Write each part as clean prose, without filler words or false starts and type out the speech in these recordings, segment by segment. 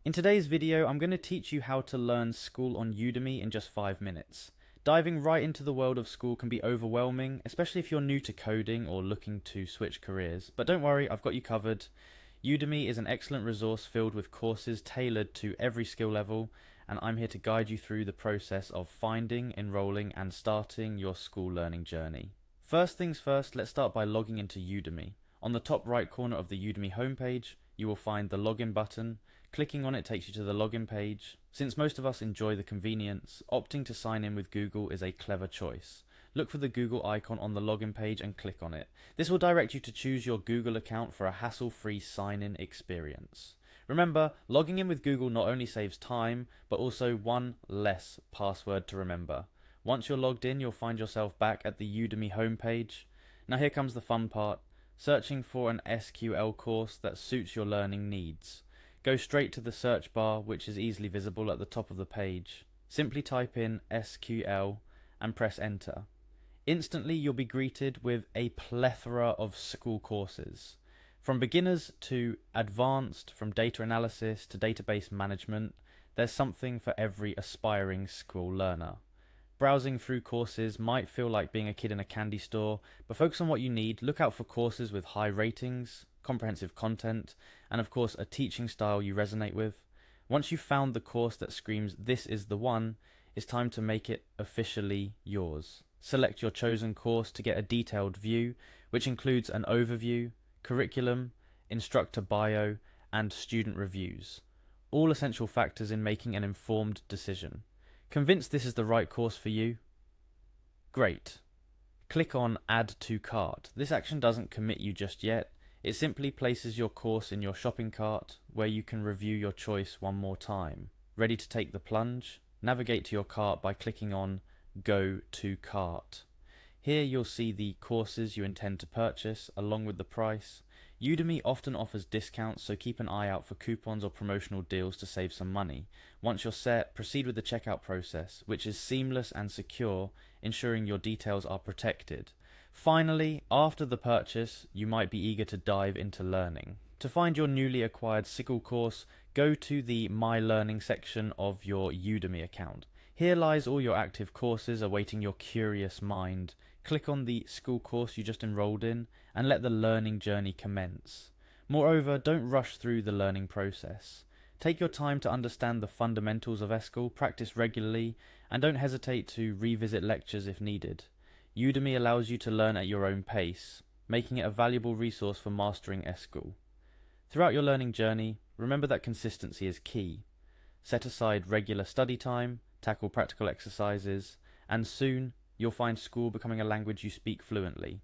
In today's video, I'm going to teach you how to learn Sql on Udemy in just 5 minutes. Diving right into the world of Sql can be overwhelming, especially if you're new to coding or looking to switch careers. But don't worry, I've got you covered. Udemy is an excellent resource filled with courses tailored to every skill level, and I'm here to guide you through the process of finding, enrolling, and starting your Sql learning journey. First things first, let's start by logging into Udemy. On the top right corner of the Udemy homepage, you will find the login button. Clicking on it takes you to the login page. Since most of us enjoy the convenience, opting to sign in with Google is a clever choice. Look for the Google icon on the login page and click on it. This will direct you to choose your Google account for a hassle-free sign-in experience. Remember, logging in with Google not only saves time, but also one less password to remember. Once you're logged in, you'll find yourself back at the Udemy homepage. Now here comes the fun part, searching for an SQL course that suits your learning needs. Go straight to the search bar, which is easily visible at the top of the page. Simply type in SQL and press enter. Instantly you'll be greeted with a plethora of Sql courses. From beginners to advanced, from data analysis to database management, there's something for every aspiring Sql learner. Browsing through courses might feel like being a kid in a candy store, but focus on what you need. Look out for courses with high ratings, comprehensive content, and of course a teaching style you resonate with. Once you've found the course that screams "this is the one," it's time to make it officially yours. Select your chosen course to get a detailed view, which includes an overview, curriculum, instructor bio, and student reviews. All essential factors in making an informed decision. Convinced this is the right course for you? Great. Click on Add to Cart. This action doesn't commit you just yet. It simply places your course in your shopping cart, where you can review your choice one more time. Ready to take the plunge? Navigate to your cart by clicking on Go to Cart. Here you'll see the courses you intend to purchase, along with the price. Udemy often offers discounts, so keep an eye out for coupons or promotional deals to save some money. Once you're set, proceed with the checkout process, which is seamless and secure, ensuring your details are protected. Finally, after the purchase, you might be eager to dive into learning. To find your newly acquired Sql course, go to the My Learning section of your Udemy account. Here lies all your active courses awaiting your curious mind. Click on the Sql course you just enrolled in and let the learning journey commence. Moreover, don't rush through the learning process. Take your time to understand the fundamentals of Sql, practice regularly, and don't hesitate to revisit lectures if needed. Udemy allows you to learn at your own pace, making it a valuable resource for mastering Sql. Throughout your learning journey, remember that consistency is key. Set aside regular study time, tackle practical exercises, and soon you'll find Sql becoming a language you speak fluently.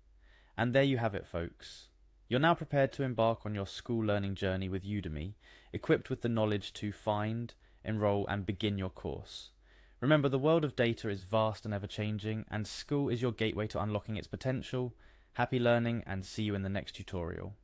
And there you have it, folks. You're now prepared to embark on your Sql learning journey with Udemy, equipped with the knowledge to find, enroll, and begin your course. Remember, the world of data is vast and ever-changing, and Sql is your gateway to unlocking its potential. Happy learning, and see you in the next tutorial.